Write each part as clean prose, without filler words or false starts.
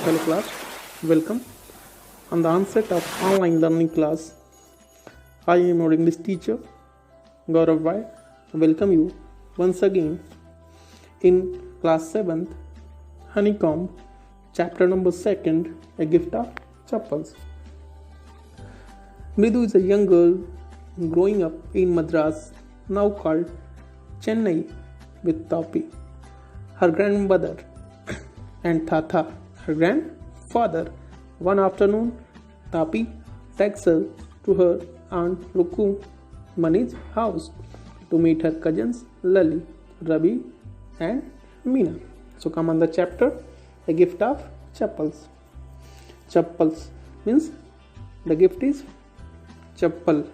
Hello class, welcome. On the onset of online learning class, I am your English teacher Gaurav Vai. Welcome you once again in class 7th, Honeycomb, chapter number 2nd, A Gift of Chappals. Mridu is a young girl growing up in Madras, now called Chennai, with Topi, her grandmother, and Tata, her grandfather. One afternoon, Tapi takes her to her aunt Rukumani's house to meet her cousins Lali, Rabi, and Meena. So come on the chapter, A Gift of Chappals. Chappals means the gift is chappal.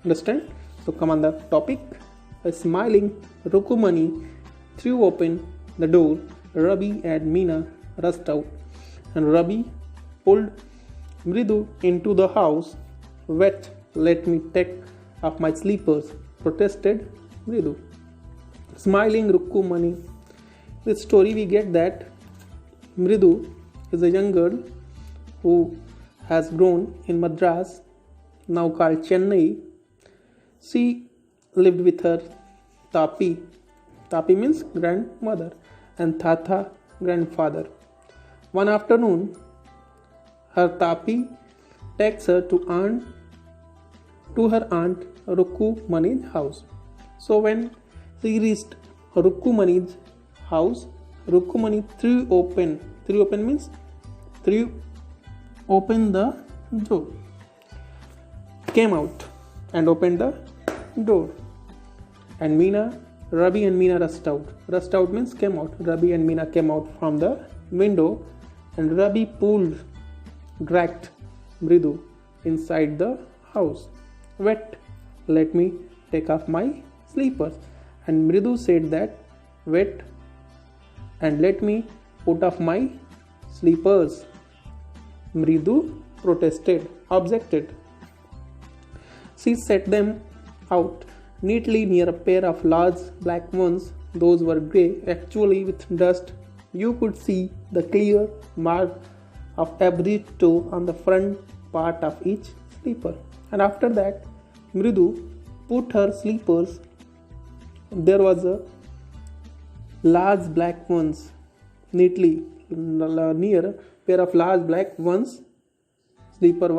Understand? So come on the topic. A smiling Rukumani threw open the door. Rabi and Meena rushed out, and Rabi pulled Mridu into the house. Wait, let me take off my slippers, protested Mridu. Smiling Rukumani. In this story we get that Mridu is a young girl who has grown in Madras, now called Chennai. She lived with her Tapi. Tapi means grandmother, and Tata, grandfather. One afternoon, her Tapi takes her to her aunt Rukumani's house. So when she reached Rukumani's house, Rukumani threw open means threw open the door, came out and opened the door, and Rabi and Meena rushed out. Rushed out means came out. Rabi and Meena came out from the window, and Rabi dragged Mridu inside the house. Wait, let me take off my slippers. And Mridu said that, wait, and let me put off my slippers. Mridu protested, objected. She set them out neatly near a pair of large black ones. Those were grey, actually with dust. You could see the clear mark of every toe on the front part of each slipper. And after that, Mridu put her slippers. There was a large black ones neatly near a pair of large black ones. Slippers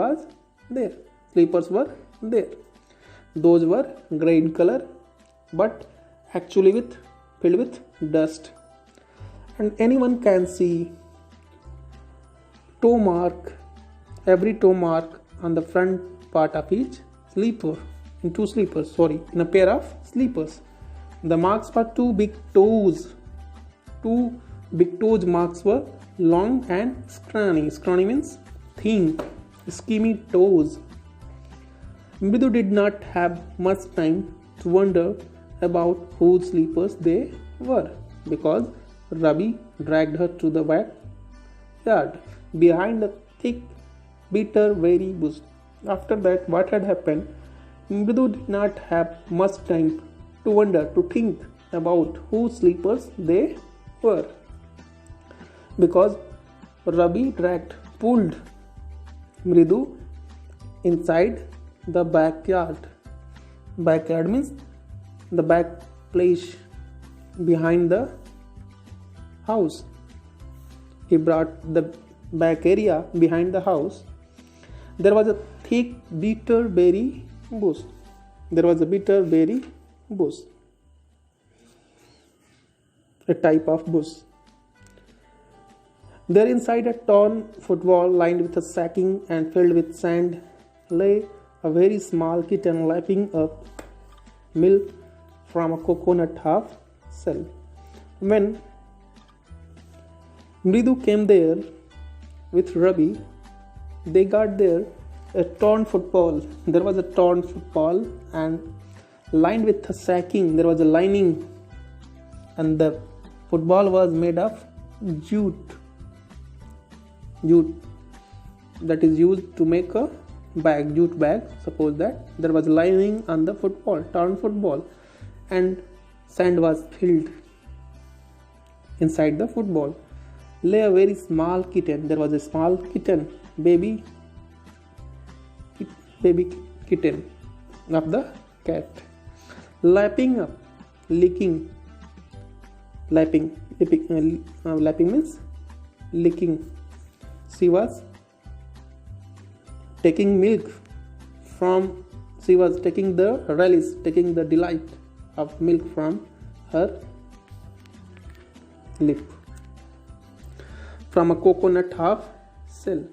were there. Those were grey in color, but actually filled with dust. And anyone can see every toe mark on the front part of each slipper, in a pair of slippers. The marks were two big toes marks were long and scrawny. Scrawny means thin, skinny toes. Mridu did not have much time to wonder about whose slippers they were, because Rabi dragged her to the backyard behind a thick bitterberry bush. After that, what had happened? Mridu did not have much time to think about whose slippers they were, because Rabi pulled Mridu inside the backyard. Backyard means the back place behind the house. He brought the back area behind the house. There was a thick bitterberry bush. A type of bush. There, inside a torn footwall lined with a sacking and filled with sand, lay a very small kitten lapping up milk from a coconut half shell. When Mridu came there with Rabi, they got there a torn football. There was a torn football, and lined with a sacking, there was a lining, and the football was made of jute that is used to make a jute bag. Suppose that there was lining on the torn football, and sand was filled inside the football. lay a very small kitten. There was a small kitten, baby kitten of the cat. Lapping up, licking. Lapping means licking. She was taking milk from. She was taking the relish, taking the delight of milk from her lip. From a coconut half shell.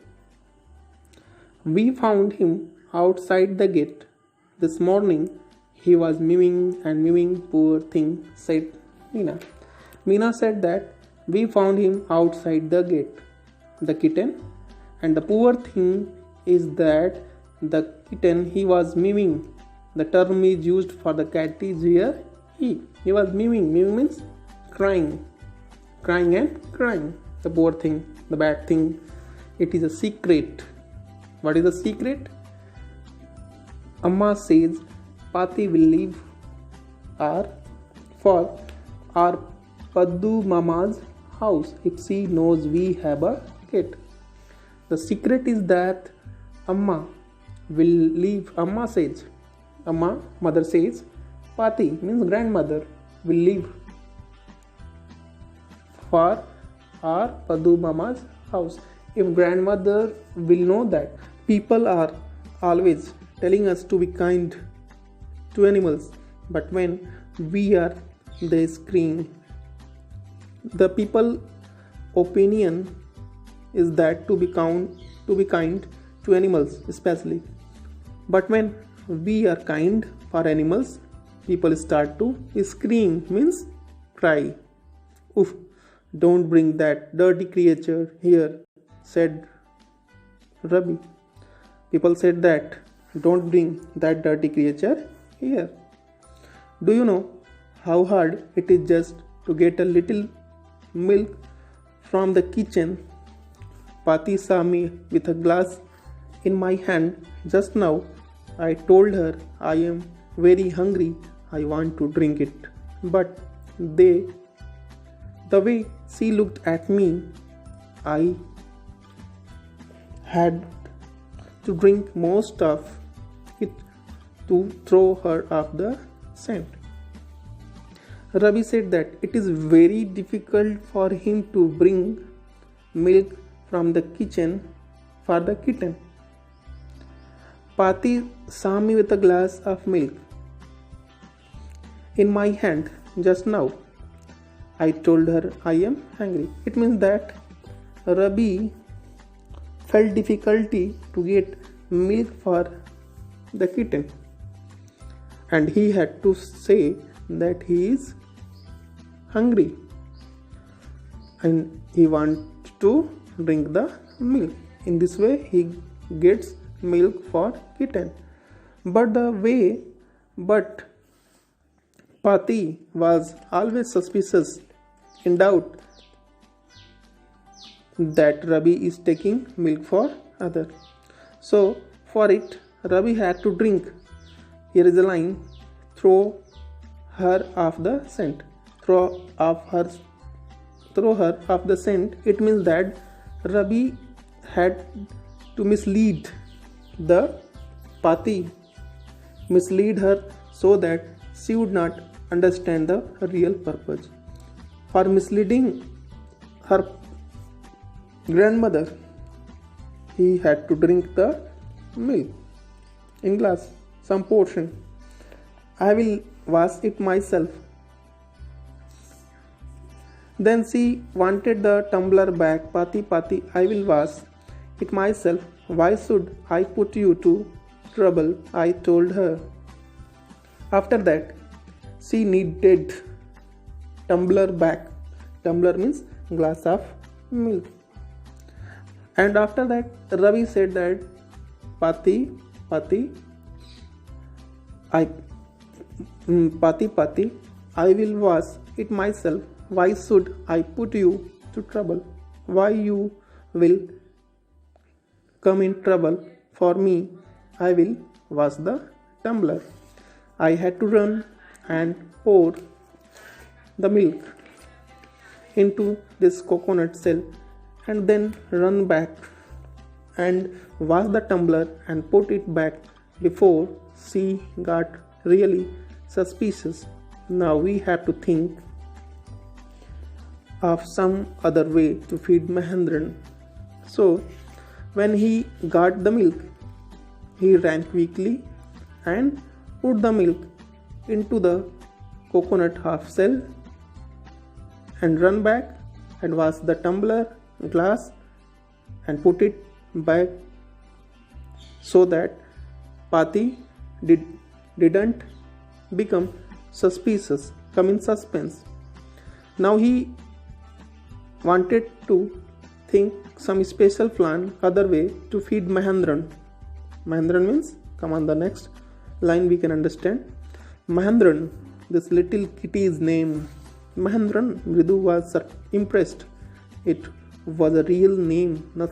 We found him outside the gate this morning. He was mewing, poor thing, said Mina. Mina said that we found him outside the gate, the kitten, and the poor thing is that the kitten, he was mewing. The term is used for the cat is here. He was mewing. Mewing means crying. The poor thing, the bad thing. It is a secret. What is the secret? Amma says Pati will leave for our Paddu Mama's house if she knows we have a cat. The secret is that Amma will leave. Amma, mother says, Pati means grandmother, will leave for our Paddu Mama's house. If grandmother will know that people are always telling us to be kind to animals, but when we are, they scream. The people opinion is that to be kind to animals especially, but when we are kind for animals, people start to scream means cry. Oof, don't bring that dirty creature here, said Rabi. People said that don't bring that dirty creature here. Do you know how hard it is just to get a little milk from the kitchen? Pati saw me with a glass in my hand just now. I told her I am very hungry. I want to drink it. But the way she looked at me, I had to drink most of it to throw her off the scent. Ravi said that it is very difficult for him to bring milk from the kitchen for the kitten. Pati saw me with a glass of milk in my hand just now. I told her I am hungry. It means that Rabi felt difficulty to get milk for the kitten, and he had to say that he is hungry and he wants to drink the milk. In this way he gets milk for kitten. But Pati was always suspicious, in doubt that Rabi is taking milk for other. So for it, Rabi had to drink. Here is a line: throw her off the scent. Throw her off the scent. It means that Rabi had to mislead the Pati, mislead her so that she would not understand the real purpose. For misleading her grandmother, he had to drink the milk in glass, some portion. I will wash it myself. Then she wanted the tumbler back. Pati, I will wash it myself. Why should I put you to trouble? I told her. After that, she needed tumbler back. Tumbler means glass of milk. And after that, Ravi said that Pati, I will wash it myself. Why should I put you to trouble? Why you will come in trouble for me? I will wash the tumbler. I had to run and pour the milk into this coconut shell and then run back and wash the tumbler and put it back before she got really suspicious. Now we have to think of some other way to feed Mahendran. So when he got the milk, he ran quickly and put the milk into the coconut half shell and run back and wash the tumbler, glass and put it back so that Pati didn't become suspicious, come in suspense. Now he wanted to think some special plan, other way to feed Mahendran. Mahendran means, come on the next line we can understand. Mahendran, this little kitty's name. Mahendran, Mridu was impressed. It was a real name, not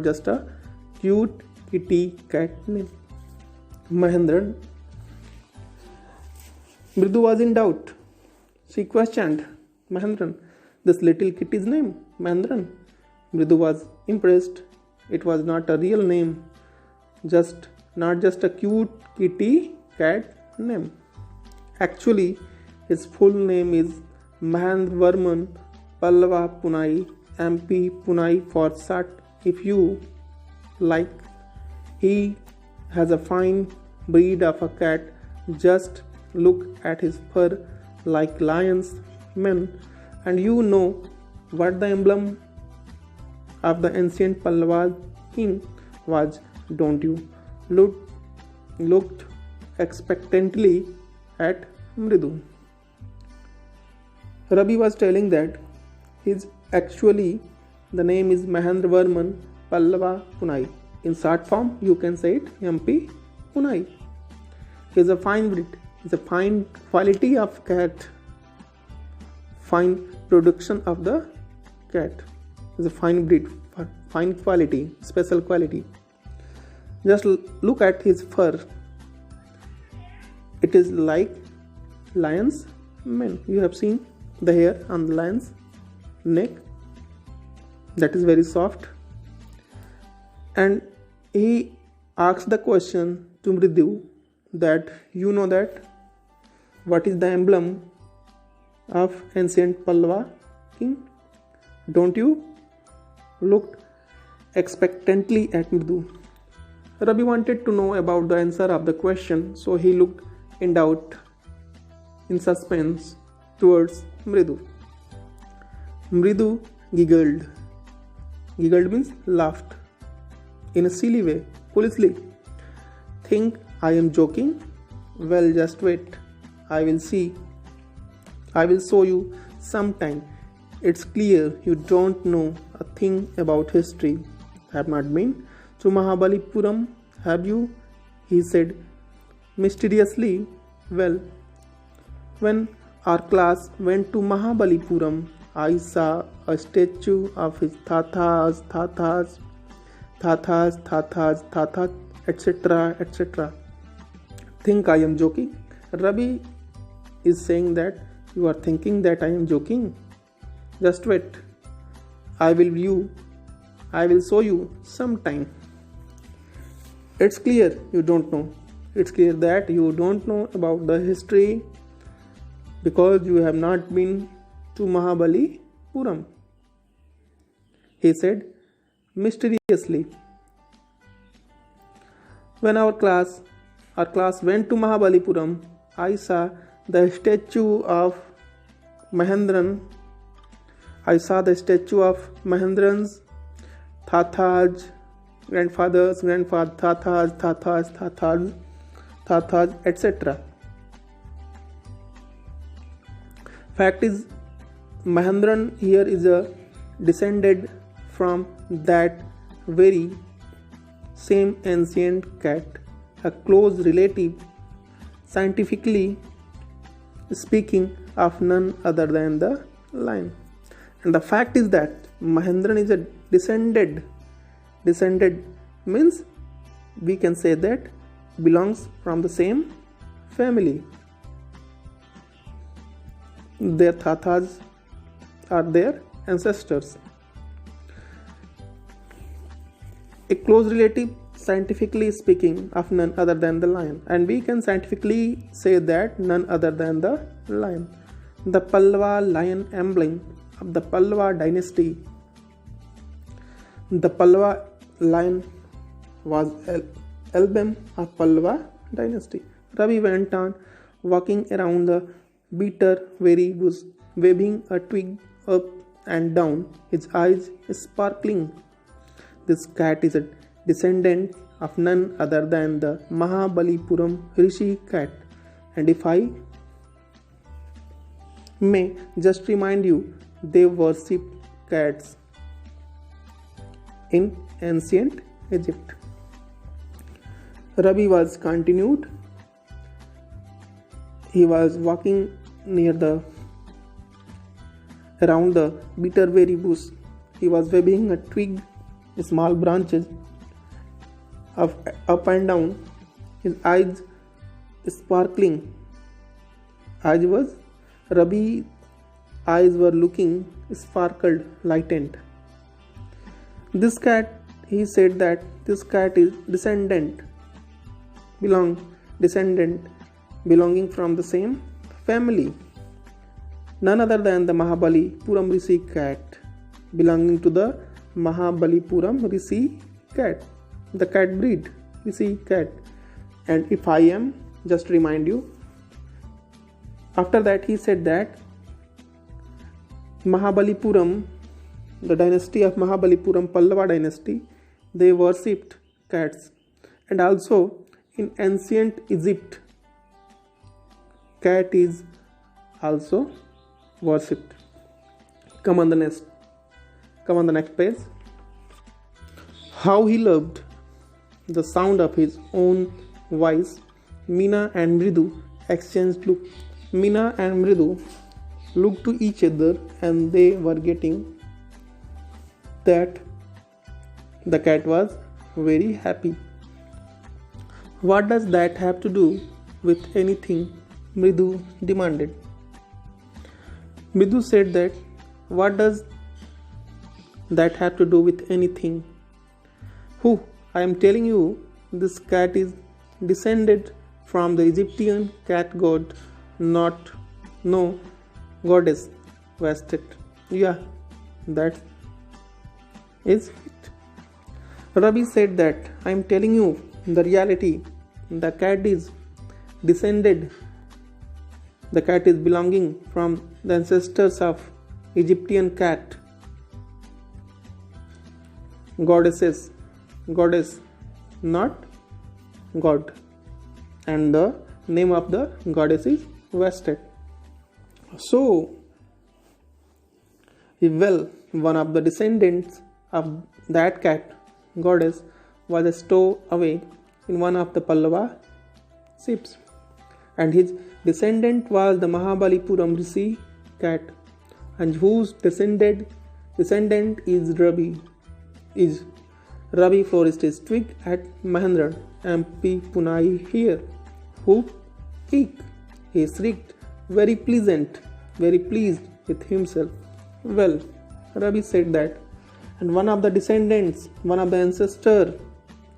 just a cute kitty cat name. Mahendran. Mridu was in doubt. She questioned Mahendran, this little kitty's name, Mahendran. Mridu was impressed. It was not a real name, not just a cute kitty cat name. Actually, his full name is Mahendra Varman Pallava Punai, MP Punai for short if you like. He has a fine breed of a cat. Just look at his fur like lion's mane, and you know what the emblem of the ancient Pallava king was, don't you? Looked expectantly at Mridu. Rabi was telling that the name is Mahendra Varman Pallava Punai. In short form, you can say it MP Punai. He is a fine breed. It's a fine quality of cat. Fine production of the cat. It's a fine breed, fine quality, special quality. Just look at his fur. It is like lion's mane. You have seen the hair on the lion's neck. That is very soft. And he asks the question to Mridu that you know that what is the emblem of ancient Pallava king? Don't you? Looked expectantly at Mridu. Rabi wanted to know about the answer of the question, so he looked in doubt, in suspense towards Mridu. Mridu giggled. Giggled means laughed in a silly way, foolishly. Think I am joking? Well, just wait. I will see. I will show you sometime. It's clear you don't know a thing about history. Have not been to Mahabalipuram, have you? He said mysteriously. Well, when our class went to Mahabalipuram, I saw a statue of his Tathas, etc., etc. Think I am joking? Rabi is saying that you are thinking that I am joking. Just wait. I will show you sometime. It's clear you don't know. It's clear that you don't know about the history because you have not been to Mahabalipuram. He said mysteriously. When our class went to Mahabalipuram, I saw the statue of Mahendran. I saw the statue of Mahendran's Tathas, grandfathers, Tathas, etc. Fact is, Mahendran here is descended from that very same ancient cat, a close relative, scientifically speaking, of none other than the lion. And the fact is that Mahendran is a descended means we can say that belongs from the same family. Their Tathas are their ancestors. A close relative, scientifically speaking, of none other than the lion, and we can scientifically say that none other than the lion. The Pallava lion emblem of the Pallava dynasty. The Pallava lion was emblem of Pallava dynasty. Ravi went on walking around the bitter very bush, waving a twig up and down, his eyes sparkling. This cat is a descendant of none other than the Mahabalipuram Rishi cat. And if I may just remind you, they worshipped cats in ancient Egypt. Ravi was continued. He was walking around the bitterberry bush. He was waving a twig, small branches up and down, his eyes sparkling. Ravi's eyes were looking sparkled, lightened. This cat, he said that this cat is descendant belonging from the same family, none other than the Mahabalipuram Rishi cat, belonging to the Mahabalipuram Rishi cat, the cat breed Rishi cat. And if I am just remind you, after that he said that Mahabalipuram, the dynasty of Mahabalipuram, Pallava dynasty, they worshipped cats. And also in ancient Egypt, cat is also worshipped. Come on the next page. How he loved the sound of his own voice. Meena and Mridu exchanged look. Meena and Mridu looked to each other, and they were getting that the cat was very happy. What does that have to do with anything? Mridu demanded. Mridu said that, what does that have to do with anything? I am telling you, this cat is descended from the Egyptian cat god, no goddess, Vestet. Yeah, that is it. Ravi said that, I am telling you the reality. The cat is descended. The cat is belonging from the ancestors of Egyptian cat. Goddess, not god. And the name of the goddess is Vestet. So, one of the descendants of that cat goddess was stowed away in one of the Pallava ships, and his descendant was the Mahabalipuram Rishi cat, and whose descendant is Ravi florist is twig at Mahendran, MP Punai here. Whoop, eek, he shrieked, very pleased with himself. Well, Ravi said that, and one of the descendants, one of the ancestors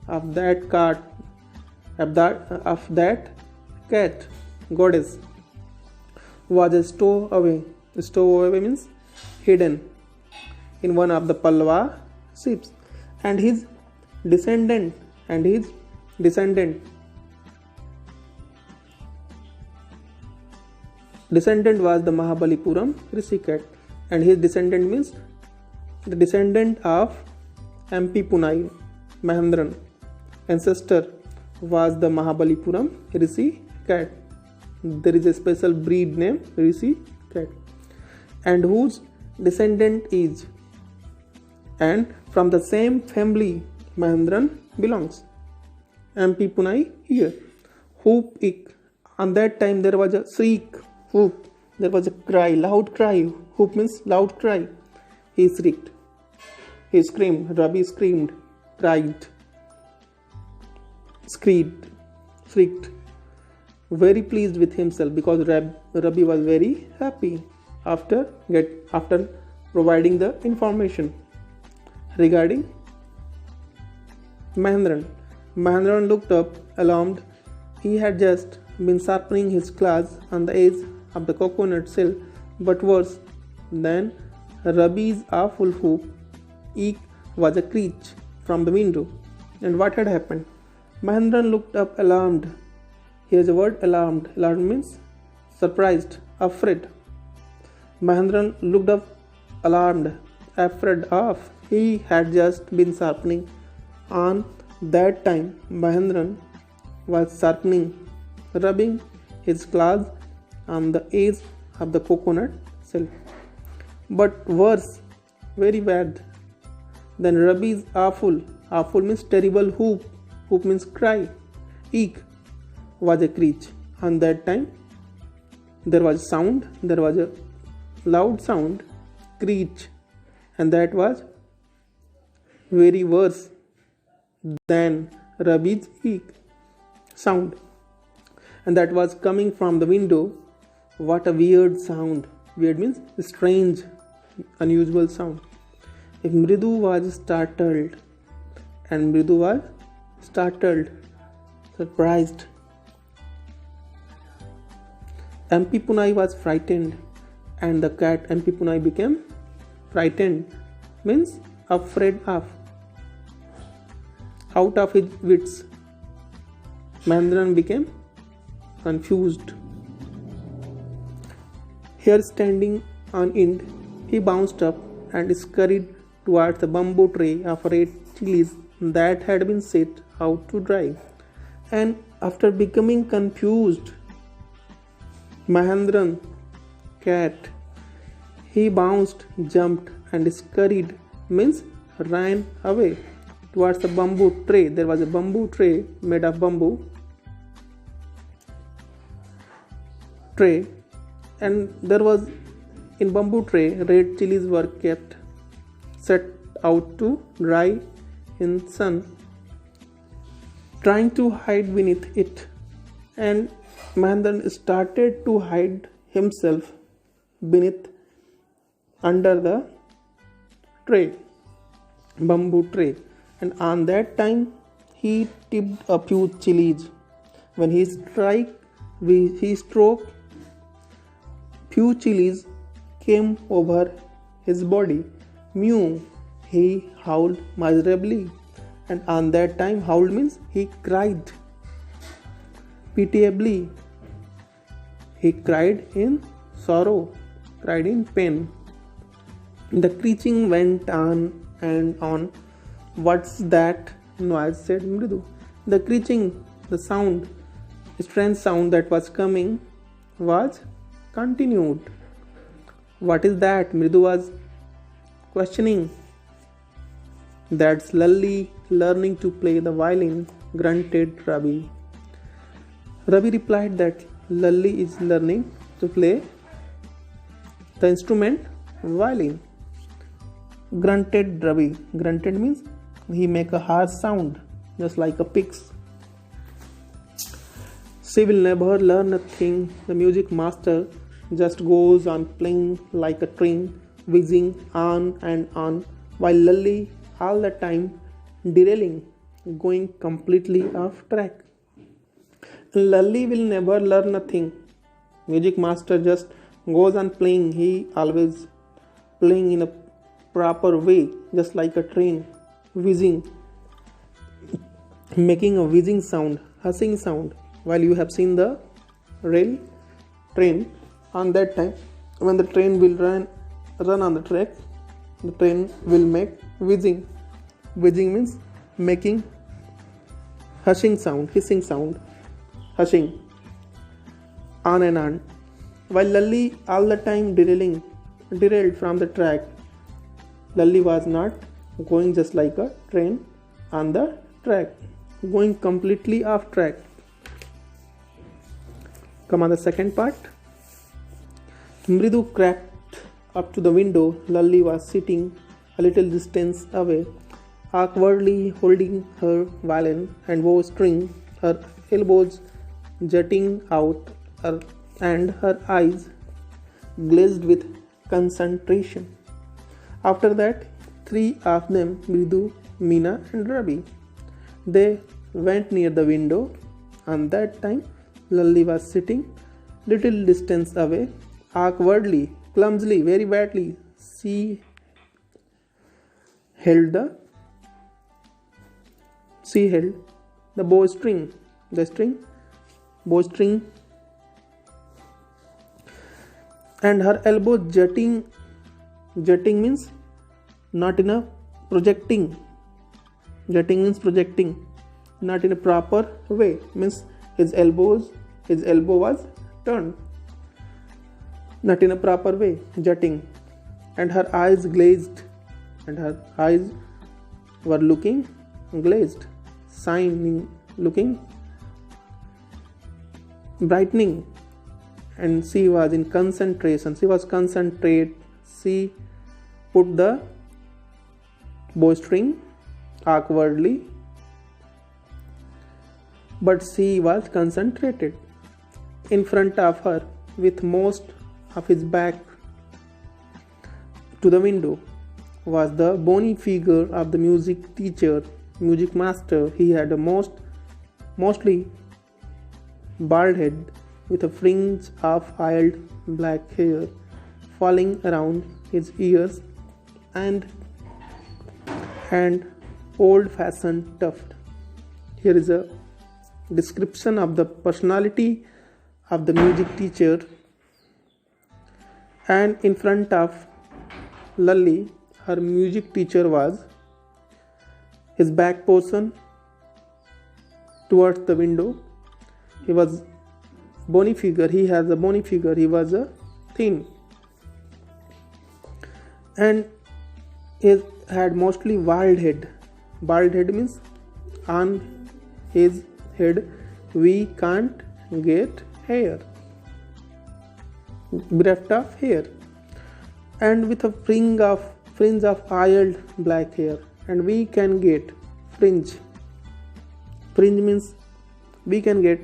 of that cat goddess was stowed away. Stowed away means hidden in one of the Pallava ships, and his descendant was the Mahabalipuram Rishi cat, and his descendant means the descendant of MP Punai, Mahendran. Ancestor was the Mahabalipuram Rishi cat. There is a special breed named Rishi cat, and whose descendant is, and from the same family Mahendran belongs. MP Punai here. Whoop, ik. On that time there was a shriek. Whoop. There was a cry, loud cry. Whoop means loud cry. He shrieked. He screamed. Ravi screamed, cried, shrieked. Very pleased with himself, because Ravi was very happy after providing the information regarding Mahendran. Mahendran looked up, alarmed. He had just been sharpening his claws on the edge of the coconut shell, but worse than Rabi's awful whoop, eek was a screech from the window. And what had happened? Mahendran looked up, alarmed. Here's a word, alarmed. Alarmed means surprised, afraid. Mahendran looked up, alarmed, afraid of. He had just been sharpening. On that time, Mahendran was sharpening, rubbing his claws on the edge of the coconut shell. But worse, very bad, than Rabi's awful. Awful means terrible whoop. Whoop means cry. Eek was a screech. On that time, there was sound. There was a loud sound, screech, and that was very worse than Rabi's eek sound, and that was coming from the window. What a weird sound. Weird means strange, unusual sound. If Mridu was startled, and Mridu was startled, surprised. MP Punai was frightened, and the cat MP Punai became frightened, means afraid of, out of his wits. Mahendran became confused. Here standing on end, he bounced up and scurried towards the bamboo tray of red chilies that had been set out to dry. And after becoming confused, Mahendran cat, he bounced, jumped, and scurried, means ran away towards the bamboo tray. There was a bamboo tray made of bamboo tray, and there was in bamboo tray red chilies were kept, set out to dry in sun, trying to hide beneath it. And Mahendran started to hide himself beneath, under the tray, bamboo tray. And on that time, he tipped a few chilies. When he stroked, few chilies came over his body. Mew, he howled miserably. And on that time, howled means he cried pitiably. He cried in sorrow, cried in pain. The screeching went on and on. What's that noise? Said Mridu. The screeching, the sound, strange sound that was coming, was continued. What is that? Mridu was questioning. That's Lalli learning to play the violin, grunted Rabi. Rabi replied that Lalli is learning to play the instrument violin. Grunted Rabi. Grunted means he make a harsh sound, just like a pig's. She will never learn a thing. The music master just goes on playing like a train, whizzing on and on, while Lalli all the time derailing, going completely off track. Lalli will never learn a thing. Music master just goes on playing. He always playing in a proper way, just like a train, whizzing, making a whizzing sound, hushing sound. While you have seen the rail train, on that time, when the train will run on the track, the train will make whizzing. Whizzing means making hushing sound, hissing sound, hushing, on and on. While Lalli all the time derailed from the track. Lalli was not going just like a train on the track, going completely off track. Come on the second part. Mridu crept up to the window. Lalli was sitting a little distance away, awkwardly holding her violin and bow string, her elbows jutting out and her eyes glazed with concentration. After that, three of them, Mridu, Meena and Ravi, they went near the window. And that time, Lalli was sitting little distance away. Awkwardly, clumsily, very badly, she held the bowstring, bowstring, and her elbow jutting means not in a projecting. Jutting means projecting, not in a proper way. Means his elbow was turned, not in a proper way, jutting, and her eyes glazed, and her eyes were looking glazed, shining, looking brightening, and she was in concentration. She was concentrate. She put the bowstring awkwardly, but she was concentrated. In front of her, with most of his back to the window, was the bony figure of the music teacher, music master. He had a mostly bald head with a fringe of oiled black hair falling around his ears and old-fashioned tuft. Here is a description of the personality of the music teacher. And in front of Lalli, her music teacher was his back portion towards the window. He was bony figure. He has a bony figure. He was a thin, and he had mostly bald head. Bald head means on his head we can't get hair, bereft of hair, and with a fringe of oiled black hair, and we can get fringe. Fringe means we can get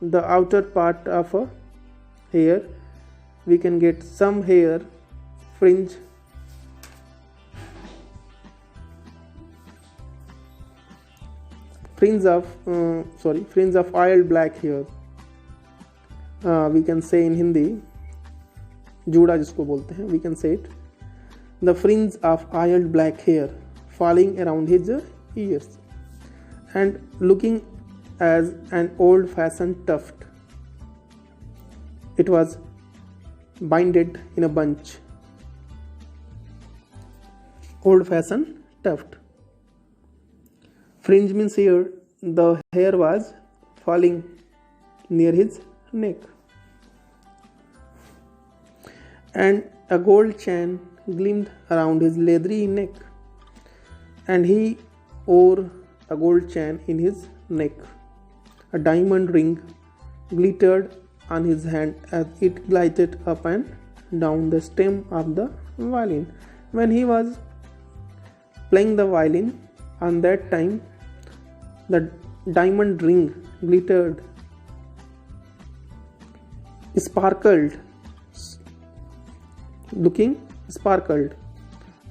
the outer part of a hair. We can get some hair, fringe. Fringe of oiled black hair. We can say in Hindi, जूड़ा जिसको बोलते हैं, we can say it. The fringe of oiled black hair falling around his ears and looking as an old-fashioned tuft. It was binded in a bunch. Old-fashioned tuft. Fringe means here the hair was falling near his neck, and a gold chain gleamed around his leathery neck, and he wore a gold chain in his neck. A diamond ring glittered on his hand as it glided up and down the stem of the violin. When he was playing the violin, on that time, the diamond ring glittered, sparkled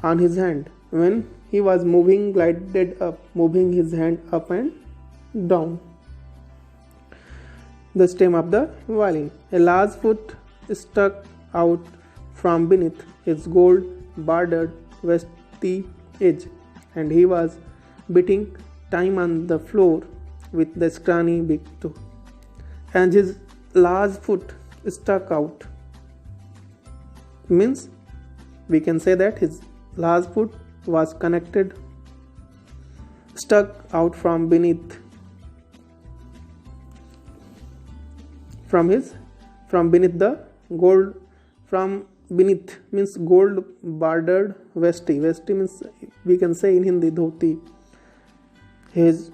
on his hand. When he was glided up, moving his hand up and down the stem of the violin. A large foot stuck out from beneath his gold bordered vesty edge, and he was beating time on the floor with the scrawny big toe, and his large foot stuck out. Means we can say that his large foot was stuck out from beneath the gold, from beneath means gold bordered vesty. Vesty means we can say in Hindi dhoti. His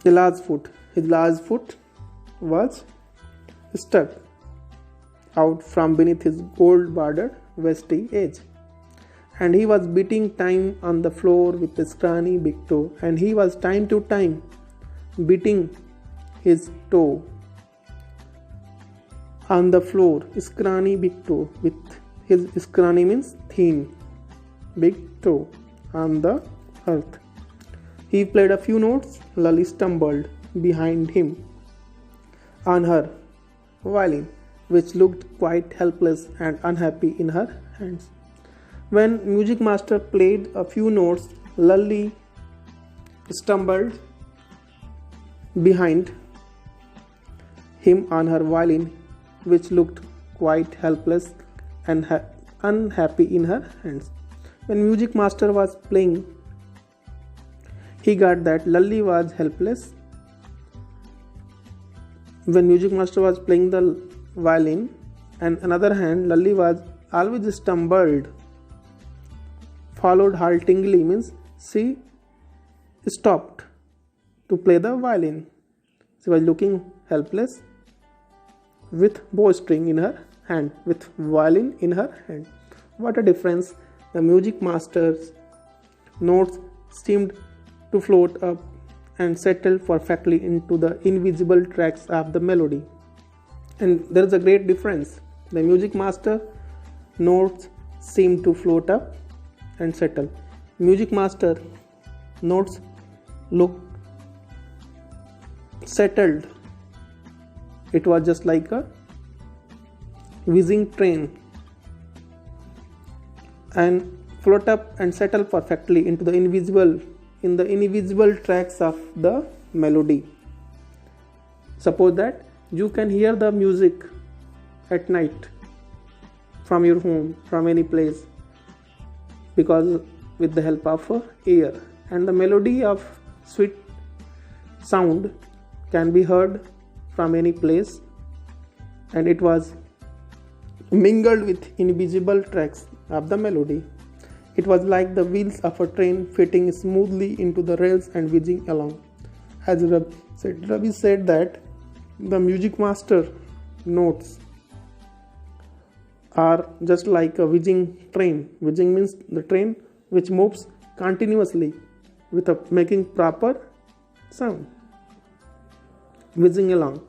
large foot was stuck out from beneath his gold bordered vesty edge, and he was beating time on the floor with a scrawny big toe, and he was time to time beating his toe on the floor, scrawny big toe, with His scrani means thin, big toe on the earth. He played a few notes. Lally stumbled behind him on her violin, which looked quite helpless and unhappy in her hands. When music master played a few notes, Lally stumbled behind him on her violin, which looked quite helpless and unhappy in her hands. When music master was playing, he got that Lally was helpless. When music master was playing the violin, and another hand, Lally was always stumbled, followed haltingly means she stopped to play the violin. She was looking helpless with bowstring in her hand, with violin in her hand. What a difference! The music master's notes seemed to float up and settle perfectly into the invisible tracks of the melody. And there is a great difference. The music master notes seem to float up and settle. Music master notes look settled. It was just like a whizzing train and float up and settle perfectly into the invisible tracks of the melody. Suppose that you can hear the music at night from your home, from any place, because with the help of air, and the melody of sweet sound can be heard from any place, and it was mingled with invisible tracks of the melody. It was like the wheels of a train fitting smoothly into the rails and whizzing along. As Ravi said that the music master notes are just like a whizzing train. Whizzing means the train which moves continuously with making proper sound. Whizzing along.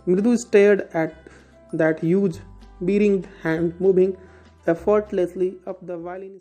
Mridu stared at that huge bearing hand moving effortlessly up the violin.